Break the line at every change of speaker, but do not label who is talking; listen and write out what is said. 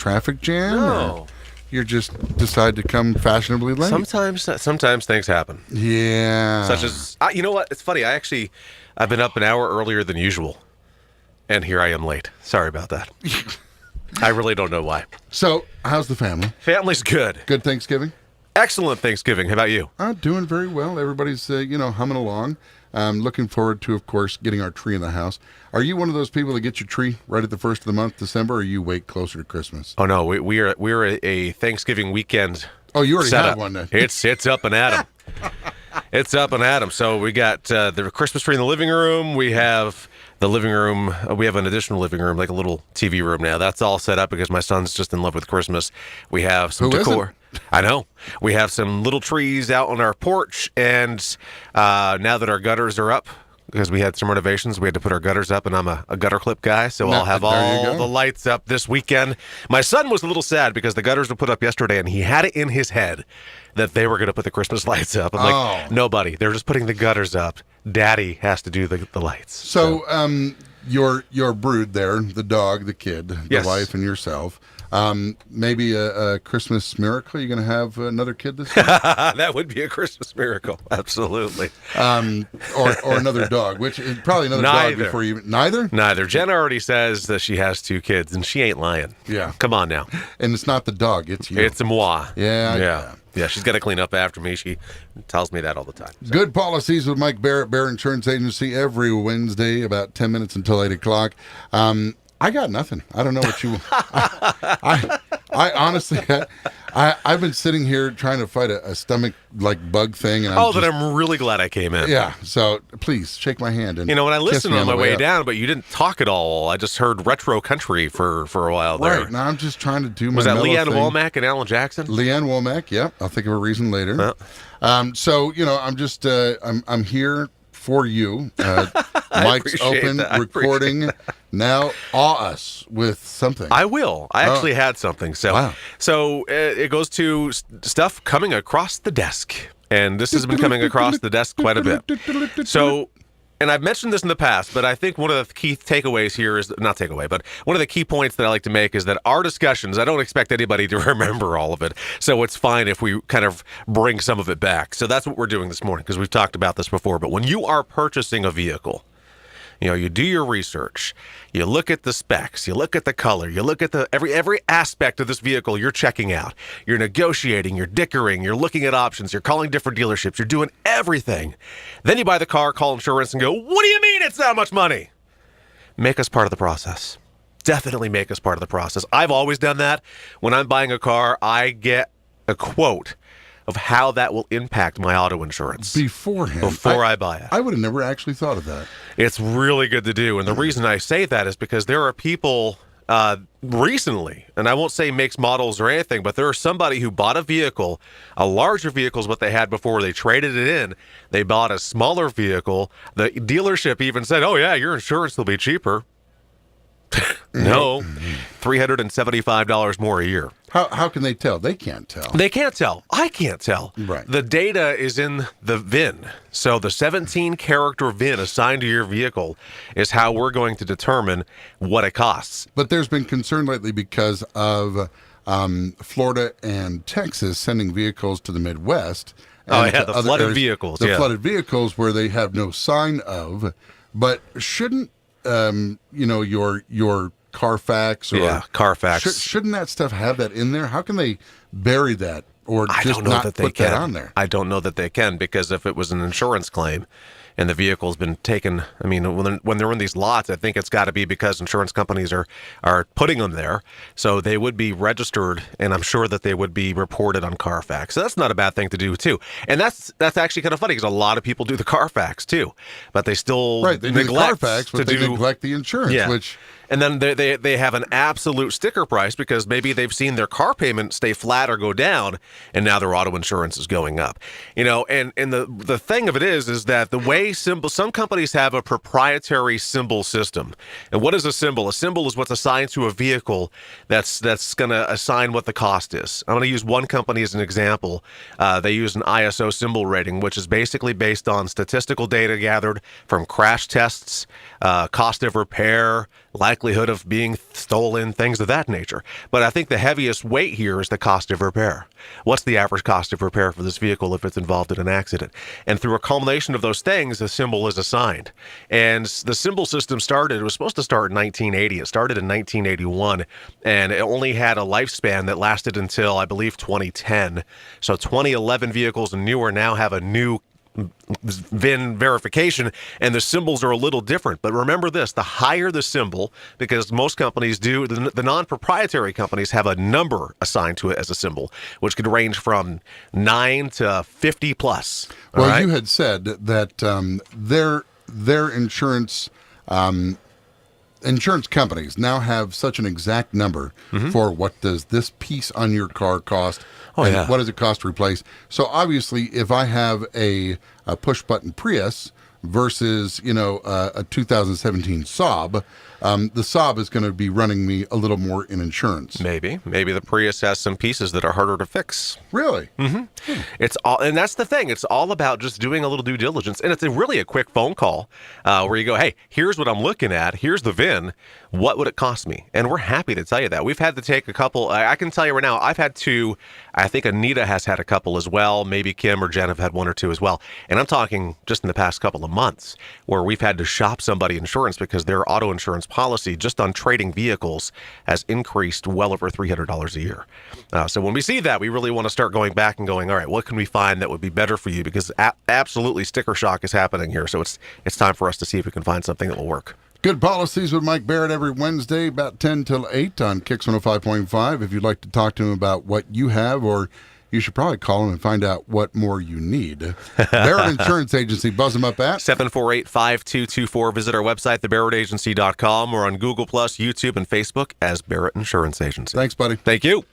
traffic jam?
No.
Or you just decide to come fashionably late?
Sometimes things happen.
Yeah.
Such as, you know what? It's funny. I've been up an hour earlier than usual, and here I am late. Sorry about that. I really don't know why.
So, how's the family?
Family's good.
Good Thanksgiving?
Excellent Thanksgiving. How about you?
Doing very well. Everybody's, humming along. Looking forward to, of course, getting our tree in the house. Are you one of those people that get your tree right at the first of the month, December, or you wait closer to Christmas?
Oh no, we're a Thanksgiving weekend.
Oh, you already
setup.
have one then.
It's up and at 'em. It's up and at 'em. So we got the Christmas tree in the living room. We have the living room. We have an additional living room, like a little TV room now. That's all set up because my son's just in love with Christmas. We have some decor. I know. We have some little trees out on our porch, and now that our gutters are up, because we had some renovations, we had to put our gutters up, and I'm a gutter clip guy, so I'll have all the lights up this weekend. My son was a little sad because the gutters were put up yesterday, and he had it in his head that they were going to put the Christmas lights up. I'm like, nobody. They're just putting the gutters up. Daddy has to do the lights.
So, your brood there, the dog, the kid, the wife, and yourself, maybe a Christmas miracle? You're going to have another kid this year?
That would be a Christmas miracle. Absolutely.
Or another dog, which is probably another dog before you... Neither?
Neither. Jen already says that she has 2 kids, and she ain't lying.
Yeah.
Come on now.
And it's not the dog, it's you.
It's moi.
Yeah.
Yeah, she's got to clean up after me. She tells me that all the time. So.
Good Policies with Mike Barrett, Barrett Insurance Agency, every Wednesday, about 10 minutes until 8 o'clock. I got nothing. I don't know what you... I honestly... I've been sitting here trying to fight a stomach bug thing. And
I'm really glad I came in.
Yeah, so please shake my hand. And
when I listened on my way
up.
down, but you didn't talk at all. I just heard retro country for a while there.
Right, now I'm just trying to do my
Was that
mellow
Leanne
thing.
Womack and Alan Jackson?
Leanne Womack, yep. I'll think of a reason later. So, I'm just, I'm here for you. Mic's open, recording. Now, awe us with something.
I will. I actually had something. So, it goes to stuff coming across the desk. And this has been coming across the desk quite a bit. So, and I've mentioned this in the past, but I think one of the key takeaways here is, not takeaway, but one of the key points that I like to make is that our discussions, I don't expect anybody to remember all of it. So it's fine if we kind of bring some of it back. So that's what we're doing this morning, because we've talked about this before. But when you are purchasing a vehicle, you do your research, you look at the specs, you look at the color, you look at the every aspect of this vehicle you're checking out. You're negotiating, you're dickering, you're looking at options, you're calling different dealerships, you're doing everything. Then you buy the car, call insurance, and go, what do you mean it's that much money? Make us part of the process. Definitely make us part of the process. I've always done that. When I'm buying a car, I get a quote of how that will impact my auto insurance
before
I buy it.
I would have never actually thought of that.
It's really good to do. And the reason I say that is because there are people recently, and I won't say makes, models, or anything, but there is somebody who bought a vehicle, a larger vehicle is what they had before. They traded it in. They bought a smaller vehicle. The dealership even said, oh, yeah, your insurance will be cheaper. No, $375 more a year.
How can they tell? They can't tell.
They can't tell. I can't tell.
Right.
The data is in the VIN. So the 17-character VIN assigned to your vehicle is how we're going to determine what it costs.
But there's been concern lately because of Florida and Texas sending vehicles to the Midwest.
The flooded vehicles.
The flooded vehicles where they have no sign of. But shouldn't your Carfax or
Carfax.
Shouldn't that stuff have that in there? How can they bury that or just not put that on there?
I don't know that they can, because if it was an insurance claim and the vehicle's been taken, I mean, when they're in these lots, I think it's got to be because insurance companies are putting them there. So they would be registered, and I'm sure that they would be reported on Carfax. So that's not a bad thing to do, too. And that's actually kind of funny, because a lot of people do the Carfax, too. But they still
neglect do the Carfax, but they neglect the insurance, which...
And then they have an absolute sticker price because maybe they've seen their car payment stay flat or go down, and now their auto insurance is going up. And the thing of it is that the way some companies have a proprietary symbol system. And what is a symbol? A symbol is what's assigned to a vehicle that's going to assign what the cost is. I'm going to use one company as an example. They use an ISO symbol rating, which is basically based on statistical data gathered from crash tests, cost of repair, likelihood of being stolen, things of that nature. But I think the heaviest weight here is the cost of repair. What's the average cost of repair for this vehicle if it's involved in an accident? And through a culmination of those things, a symbol is assigned. And the symbol system it was supposed to start in 1980. It started in 1981, and it only had a lifespan that lasted until, I believe, 2010. So 2011 vehicles and newer now have a new VIN verification, and the symbols are a little different. But remember this, the higher the symbol, because most companies do, the non-proprietary companies have a number assigned to it as a symbol, which could range from 9 to 50 plus.
Well,
right?
you had said that their insurance companies now have such an exact number for what does this piece on your car cost, and what does it cost to replace. So obviously, if I have a push button Prius versus a 2017 Saab, the Saab is going to be running me a little more in insurance.
Maybe the Prius has some pieces that are harder to fix.
Really?
It's all, and that's the thing. It's all about just doing a little due diligence, and it's really a quick phone call where you go, "Hey, here's what I'm looking at. Here's the VIN. What would it cost me?" And we're happy to tell you that. We've had to take a couple. I can tell you right now, I've had 2. I think Anita has had a couple as well. Maybe Kim or Jen have had 1 or 2 as well. And I'm talking just in the past couple of months where we've had to shop somebody insurance because their auto insurance policy just on trading vehicles has increased well over $300 a year. So when we see that, we really want to start going back and going, all right, what can we find that would be better for you? Because absolutely sticker shock is happening here. So it's time for us to see if we can find something that will work.
Good Policies with Mike Barrett every Wednesday, about 10 till 8 on Kicks 105.5. If you'd like to talk to him about what you have, or you should probably call him and find out what more you need. Barrett Insurance Agency, buzz them up at
748-5224. Visit our website, thebarrettagency.com, or on Google+, YouTube, and Facebook as Barrett Insurance Agency.
Thanks, buddy.
Thank you.